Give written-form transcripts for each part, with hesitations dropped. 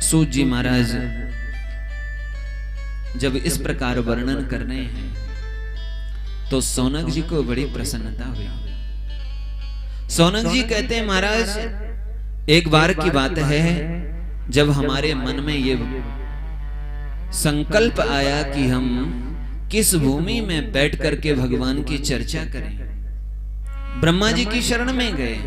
सूत जी महाराज जब इस प्रकार वर्णन कर रहे हैं तो सौनक जी को बड़ी प्रसन्नता हुई। सौनक जी कहते हैं महाराज एक बार की बात है जब हमारे मन में ये संकल्प आया कि हम किस भूमि में बैठ करके भगवान की चर्चा करें। ब्रह्मा जी की शरण में गए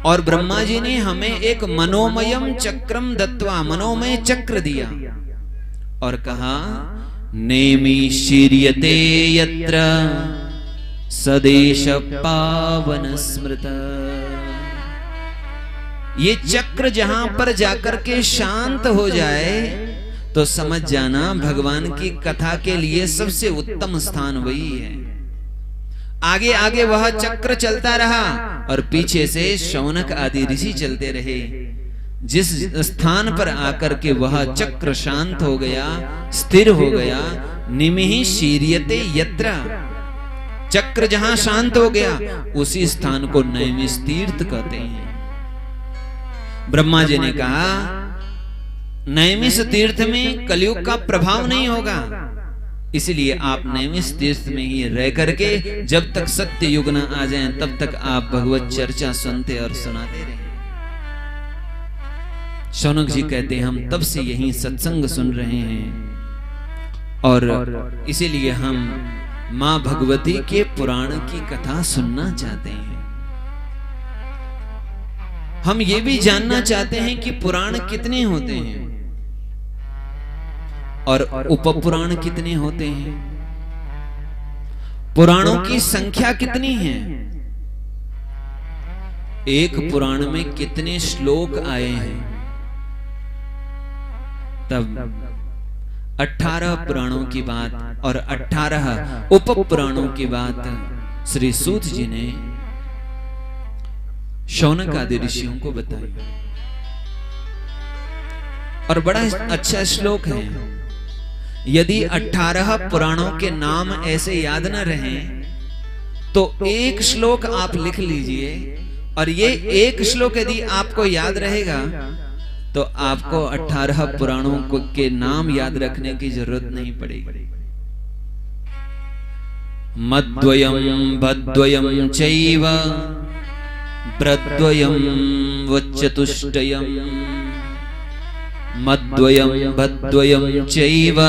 और ब्रह्मा जी ने हमें एक मनोमयम चक्रम दत्वा, मनोमय चक्र दिया और कहा नेमि शीर्यते यत्र सदेश पावन स्मृत। ये चक्र जहां पर जाकर के शांत हो जाए तो समझ जाना भगवान की कथा के लिए सबसे उत्तम स्थान वही है। आगे आगे वह चक्र चलता रहा और पीछे से शौनक आदि ऋषि चलते रहे। जिस स्थान पर आकर के वह चक्र शांत हो गया, स्थिर हो गया, निमिहि शीर्यते यत्र, चक्र जहां शांत हो गया उसी स्थान को नैमिष तीर्थ कहते हैं। ब्रह्मा जी ने कहा नैमिष तीर्थ में कलयुग का प्रभाव नहीं होगा, इसलिए आप नैमिष तीर्थ में ही रह करके जब तक सत्य युग न आ जाए तब तक आप भगवत चर्चा सुनते और सुनाते रहे। शौनक जी कहते हैं हम तब से यही सत्संग सुन रहे हैं और इसीलिए हम मां भगवती के पुराण की कथा सुनना चाहते हैं। हम ये भी जानना चाहते हैं कि पुराण कितने होते हैं और उपपुराण कितने होते हैं, पुराणों की संख्या कितनी है, एक पुराण में कितने श्लोक आए हैं। तब 18 पुराणों की बात और 18 उपपुराणों की बात श्री सूत जी ने शौनक आदि ऋषियों को बताई और बड़ा अच्छा श्लोक है। यदि 18 पुराणों के नाम ऐसे याद न रहें तो एक श्लोक आप लिख लीजिए और ये एक श्लोक यदि आपको याद रहेगा तो आपको 18 पुराणों के नाम याद रखने की जरूरत नहीं पड़ेगी। मद्वयम भद्वयम चैव ब्रद्वयम वचतुष्टयम, मद्वयम भद्वयम चैव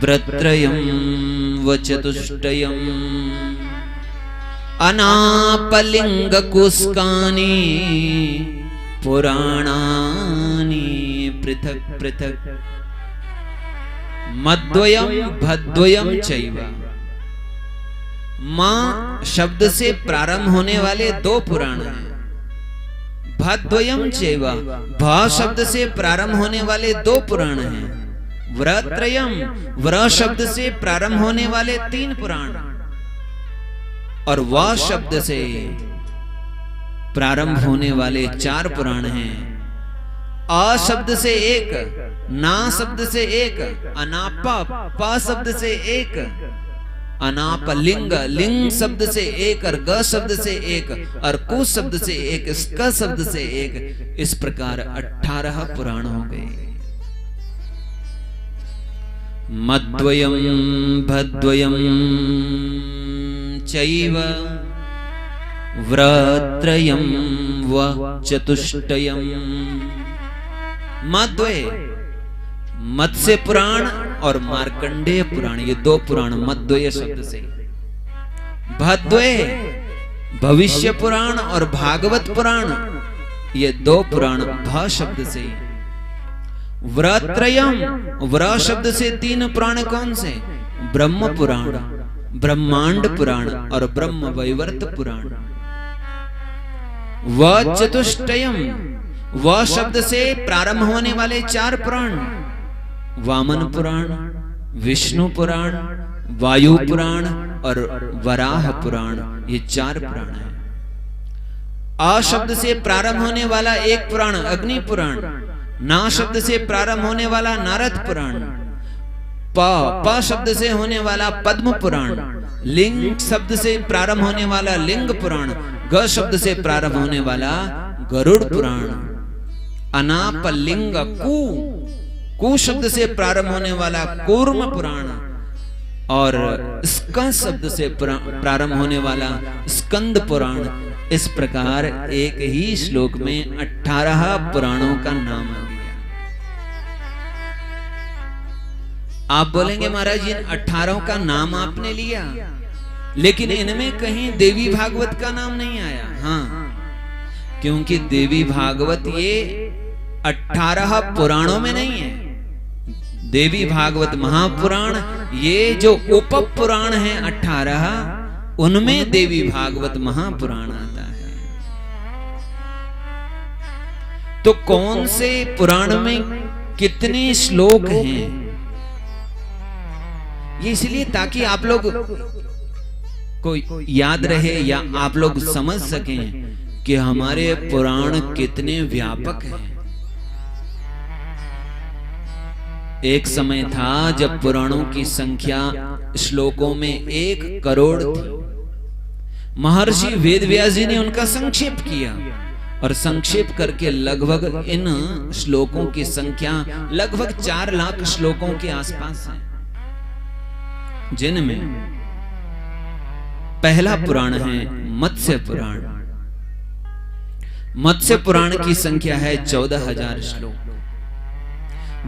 ब्रत्रयम वचतुष्टयम, अनापलिंग कुस्कानि पुराणानि पृथक पृथक। मद्वयम भद्वयम चैव, मां शब्द से प्रारंभ होने वाले 2 पुराण हैं। भद्वयम चैव, भ शब्द से प्रारंभ होने वाले 2 पुराण हैं। व्रत्रयम, व्र शब्द से प्रारंभ होने वाले 3 पुराण और व शब्द से प्रारंभ होने वाले 4 पुराण हैं। अ शब्द से 1, ना शब्द से 1, अनापा प शब्द से 1, अनापलिंग लिंग शब्द से 1 और ग शब्द से 1 और कु शब्द से 1, क शब्द से 1, इस प्रकार 18 पुराण हो गए। मद्वयम भद्वयम चैव व्रत्रयम व चतुष्टयम। मद्वय, मत्स्य पुराण और मार्कंडेय पुराण, ये 2 पुराण मद्वय शब्द से। भद्वय, भविष्य पुराण और भागवत पुराण, ये 2 पुराण भ शब्द से। व्रत्रयम, व्र शब्द से 3 पुराण कौन से? ब्रह्म पुराण, ब्रह्मांड पुराण और ब्रह्म वैवर्त पुराण। व चतुष्टयम, व शब्द से प्रारंभ होने वाले 4 पुराण। वामन पुराण, विष्णु पुराण, वायु पुराण और वराह पुराण, ये 4 पुराण हैं। आ शब्द से प्रारंभ होने वाला 1 पुराण अग्नि पुराण। ना शब्द से प्रारंभ होने वाला नारद पुराण। प शब्द से होने वाला पद्म पुराण। लिंग शब्द से प्रारंभ होने वाला लिंग पुराण। ग शब्द से प्रारंभ होने वाला गरुड़ पुराण। अनापलिंग कू शब्द से प्रारंभ होने वाला कूर्म पुराण और स्क शब्द से प्रारंभ होने वाला स्कंद पुराण, इस प्रकार एक ही श्लोक में 18 पुराणों का नाम आ गया। आप बोलेंगे महाराज इन 18 का नाम आपने लिया, लेकिन इनमें कहीं देवी भागवत का नाम नहीं आया। हाँ, क्योंकि देवी भागवत ये 18 पुराणों में नहीं है। देवी भागवत महापुराण, ये जो उप पुराण है 18, उनमें देवी भागवत महापुराण आता है। तो कौन से पुराण में कितने श्लोक हैं, ये इसलिए ताकि आप लोग को याद रहे या आप लोग समझ सकें कि हमारे पुराण कितने व्यापक हैं। एक समय था जब पुराणों की संख्या श्लोकों में 1 करोड़ थी। महर्षि वेदव्यास जी ने उनका संक्षेप किया और संक्षेप करके लगभग इन श्लोकों की संख्या लगभग 4 लाख श्लोकों के आसपास है, जिनमें पहला पुराण है मत्स्य पुराण। मत्स्य पुराण की संख्या है 14,000 श्लोक।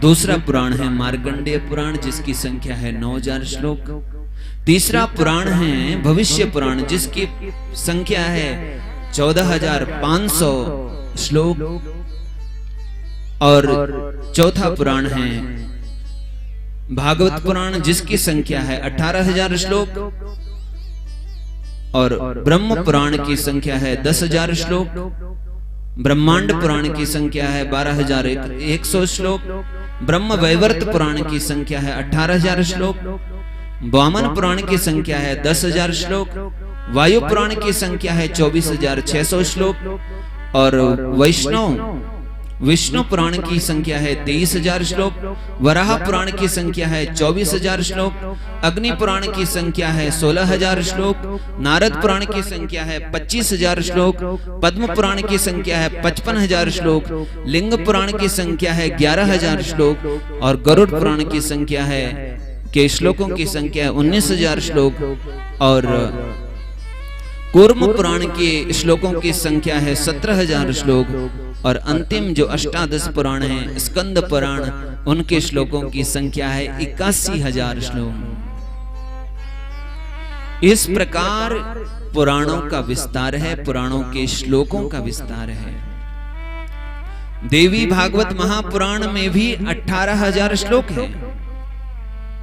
दूसरा पुराण है मार्कंडेय पुराण, जिसकी संख्या है 9,000 श्लोक। तीसरा पुराण है भविष्य पुराण, जिसकी संख्या है 14,500 श्लोक। और चौथा पुराण है भागवत पुराण, जिसकी संख्या है 18,000 श्लोक। और ब्रह्म पुराण की संख्या है 10,000 श्लोक। ब्रह्मांड पुराण की संख्या है 12,100 श्लोक। ब्रह्म वैवर्त पुराण की संख्या है 18,000 श्लोक। वामन पुराण की संख्या है 10,000 श्लोक। वायु पुराण की संख्या है 24,600 श्लोक। और विष्णु पुराण की संख्या है 23,000 श्लोक। वराह पुराण की संख्या है 24,000 श्लोक। अग्नि पुराण की संख्या है 16,000 श्लोक। नारद पुराण की संख्या है 25,000 श्लोक। पद्म पुराण की संख्या है 55,000 श्लोक। लिंग पुराण की संख्या है 11,000 श्लोक। और गरुड़ पुराण की संख्या है के श्लोकों की संख्या 19,000 श्लोक। और कूर्म पुराण के श्लोकों की संख्या है 17,000 श्लोक। और अंतिम जो 18 पुराण है स्कंद पुराण, उनके श्लोकों की संख्या है 81,000 श्लोक। इस प्रकार पुराणों का विस्तार है, पुराणों के श्लोकों का विस्तार है। देवी भागवत महापुराण में भी 18,000 श्लोक है।